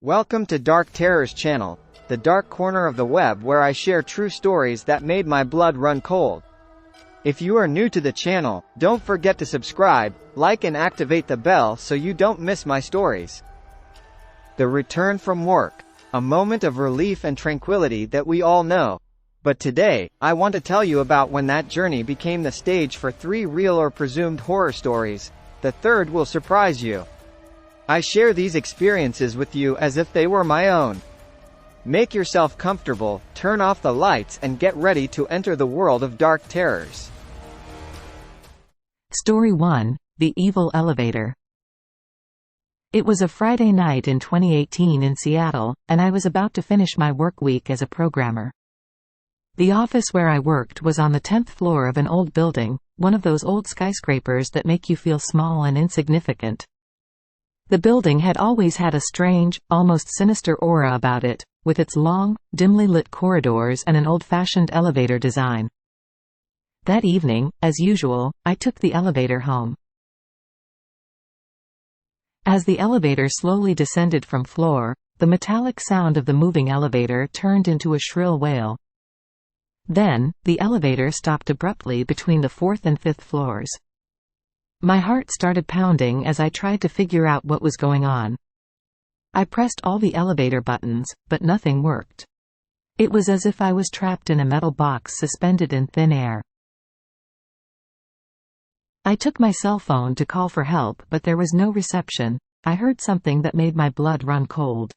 Welcome to Dark Terrors channel, the dark corner of the web where I share true stories that made my blood run cold. If you are new to the channel, don't forget to subscribe, like and activate the bell so you don't miss my stories. The return from work. A moment of relief and tranquility that we all know. But today, I want to tell you about when that journey became the stage for 3 real or presumed horror stories. The third will surprise you. I share these experiences with you as if they were my own. Make yourself comfortable, turn off the lights and get ready to enter the world of dark terrors. Story 1: The Evil Elevator. It was a Friday night in 2018 in Seattle, and I was about to finish my work week as a programmer. The office where I worked was on the 10th floor of an old building, one of those old skyscrapers that make you feel small and insignificant. The building had always had a strange, almost sinister aura about it, with its long, dimly lit corridors and an old-fashioned elevator design. That evening, as usual, I took the elevator home. As the elevator slowly descended from floor, the metallic sound of the moving elevator turned into a shrill wail. Then, the elevator stopped abruptly between the 4th and 5th floors. My heart started pounding as I tried to figure out what was going on. I pressed all the elevator buttons, but nothing worked. It was as if I was trapped in a metal box suspended in thin air. I took my cell phone to call for help, but there was no reception. I heard something that made my blood run cold.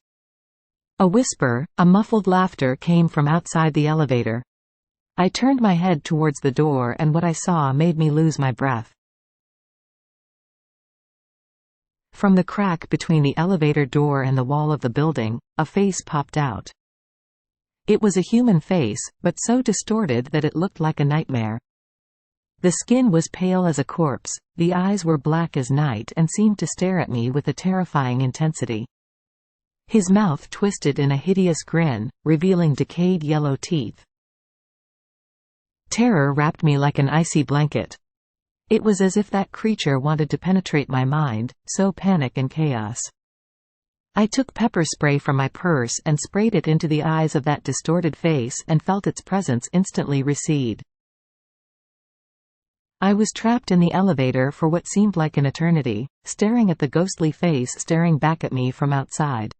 A whisper, a muffled laughter came from outside the elevator. I turned my head towards the door and what I saw made me lose my breath. From the crack between the elevator door and the wall of the building, a face popped out. It was a human face, but so distorted that it looked like a nightmare. The skin was pale as a corpse, the eyes were black as night and seemed to stare at me with a terrifying intensity. His mouth twisted in a hideous grin, revealing decayed yellow teeth. Terror wrapped me like an icy blanket. It was as if that creature wanted to penetrate my mind, so panic and chaos. I took pepper spray from my purse and sprayed it into the eyes of that distorted face and felt its presence instantly recede. I was trapped in the elevator for what seemed like an eternity, staring at the ghostly face staring back at me from outside.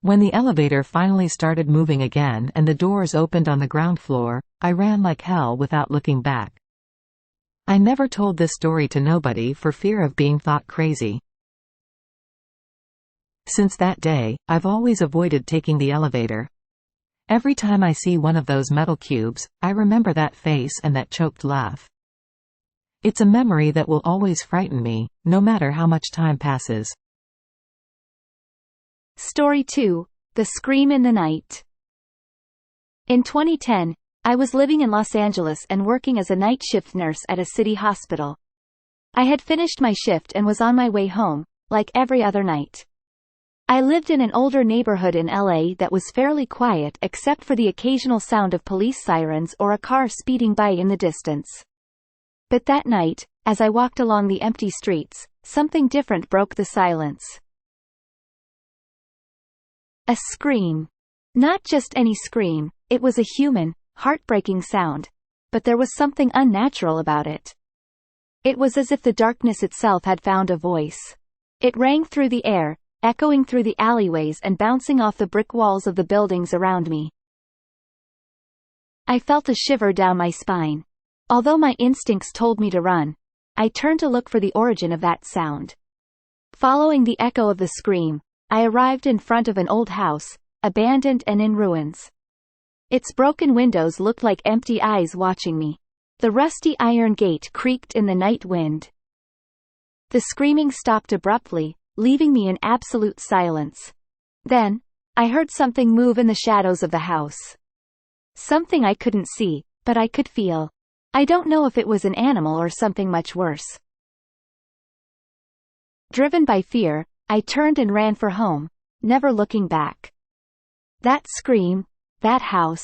When the elevator finally started moving again and the doors opened on the ground floor, I ran like hell without looking back. I never told this story to nobody for fear of being thought crazy. Since that day, I've always avoided taking the elevator. Every time I see one of those metal cubes, I remember that face and that choked laugh. It's a memory that will always frighten me, no matter how much time passes. Story 2: The Scream in the Night. In 2010, I was living in Los Angeles and working as a night shift nurse at a city hospital. I had finished my shift and was on my way home, like every other night. I lived in an older neighborhood in LA that was fairly quiet except for the occasional sound of police sirens or a car speeding by in the distance. But that night, as I walked along the empty streets, something different broke the silence. A scream. Not just any scream, it was a human, heartbreaking sound. But there was something unnatural about it. It was as if the darkness itself had found a voice. It rang through the air, echoing through the alleyways and bouncing off the brick walls of the buildings around me. I felt a shiver down my spine. Although my instincts told me to run, I turned to look for the origin of that sound. Following the echo of the scream, I arrived in front of an old house, abandoned and in ruins. Its broken windows looked like empty eyes watching me. The rusty iron gate creaked in the night wind. The screaming stopped abruptly, leaving me in absolute silence. Then, I heard something move in the shadows of the house. Something I couldn't see, but I could feel. I don't know if it was an animal or something much worse. Driven by fear, I turned and ran for home, never looking back. That scream, that house,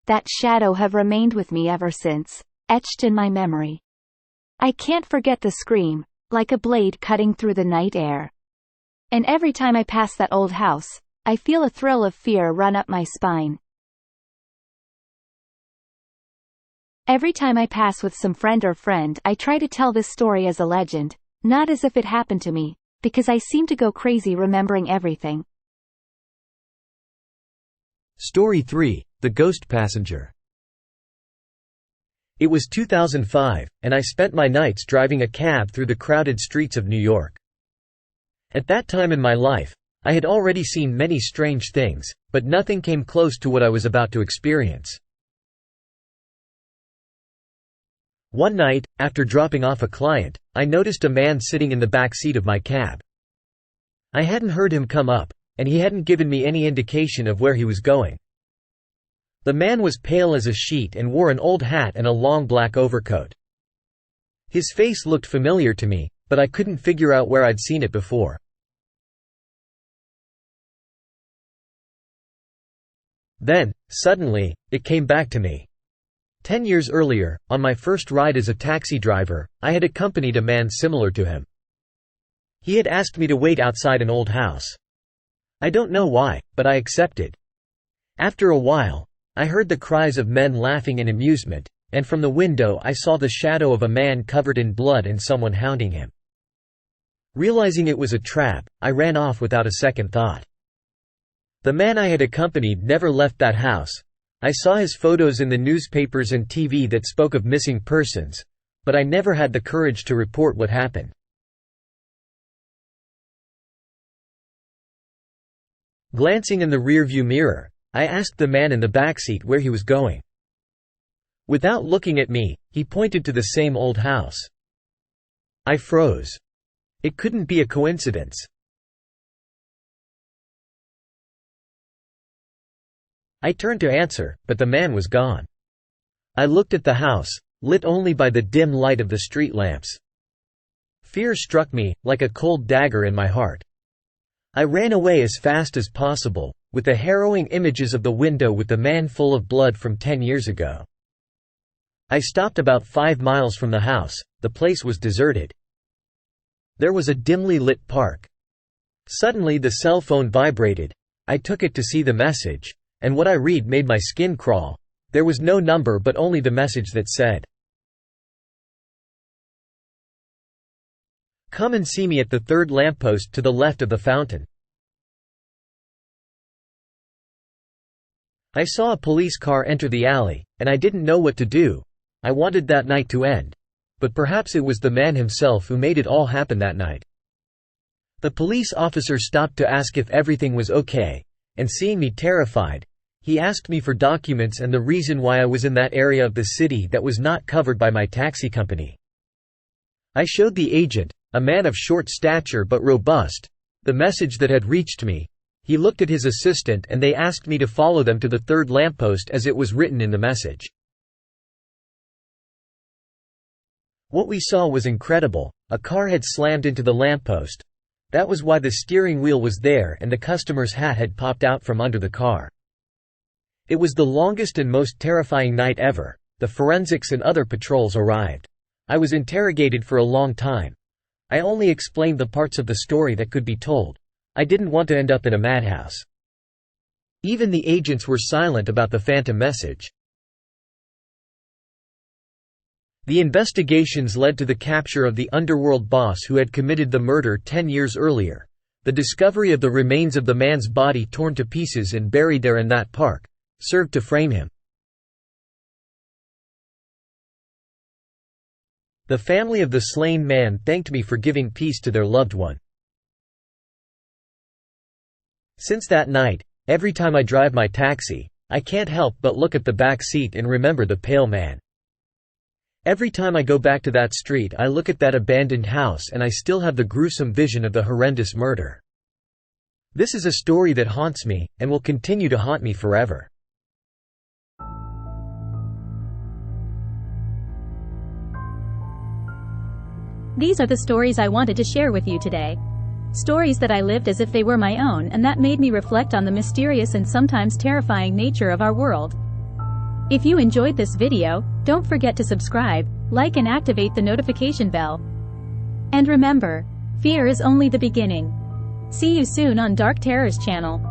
that shadow have remained with me ever since, etched in my memory. I can't forget the scream, like a blade cutting through the night air. And every time I pass that old house, I feel a thrill of fear run up my spine. Every time I pass with some friend, I try to tell this story as a legend, not as if it happened to me, because I seem to go crazy remembering everything. Story 3: The Ghost Passenger. It was 2005, and I spent my nights driving a cab through the crowded streets of New York. At that time in my life, I had already seen many strange things, but nothing came close to what I was about to experience. One night, after dropping off a client, I noticed a man sitting in the back seat of my cab. I hadn't heard him come up, and he hadn't given me any indication of where he was going. The man was pale as a sheet and wore an old hat and a long black overcoat. His face looked familiar to me, but I couldn't figure out where I'd seen it before. Then, suddenly, it came back to me. 10 years earlier, on my first ride as a taxi driver, I had accompanied a man similar to him. He had asked me to wait outside an old house. I don't know why, but I accepted. After a while, I heard the cries of men laughing in amusement, and from the window I saw the shadow of a man covered in blood and someone hounding him. Realizing it was a trap, I ran off without a second thought. The man I had accompanied never left that house. I saw his photos in the newspapers and TV that spoke of missing persons, but I never had the courage to report what happened. Glancing in the rearview mirror, I asked the man in the backseat where he was going. Without looking at me, he pointed to the same old house. I froze. It couldn't be a coincidence. I turned to answer, but the man was gone. I looked at the house, lit only by the dim light of the street lamps. Fear struck me, like a cold dagger in my heart. I ran away as fast as possible, with the harrowing images of the window with the man full of blood from 10 years ago. I stopped about 5 miles from the house. The place was deserted. There was a dimly lit park. Suddenly the cell phone vibrated. I took it to see the message. And what I read made my skin crawl. There was no number but only the message that said, "Come and see me at the third lamppost to the left of the fountain." I saw a police car enter the alley, and I didn't know what to do. I wanted that night to end. But perhaps it was the man himself who made it all happen that night. The police officer stopped to ask if everything was okay, and seeing me terrified, he asked me for documents and the reason why I was in that area of the city that was not covered by my taxi company. I showed the agent, a man of short stature but robust, the message that had reached me. He looked at his assistant and they asked me to follow them to the third lamppost as it was written in the message. What we saw was incredible. A car had slammed into the lamppost. That was why the steering wheel was there and the customer's hat had popped out from under the car. It was the longest and most terrifying night ever. The forensics and other patrols arrived. I was interrogated for a long time. I only explained the parts of the story that could be told. I didn't want to end up in a madhouse. Even the agents were silent about the phantom message. The investigations led to the capture of the underworld boss who had committed the murder 10 years earlier. The discovery of the remains of the man's body torn to pieces and buried there in that park served to frame him. The family of the slain man thanked me for giving peace to their loved one. Since that night, every time I drive my taxi, I can't help but look at the back seat and remember the pale man. Every time I go back to that street I look at that abandoned house and I still have the gruesome vision of the horrendous murder. This is a story that haunts me, and will continue to haunt me forever. These are the stories I wanted to share with you today. Stories that I lived as if they were my own and that made me reflect on the mysterious and sometimes terrifying nature of our world. If you enjoyed this video, don't forget to subscribe, like and activate the notification bell. And remember, fear is only the beginning. See you soon on Dark Terrors channel.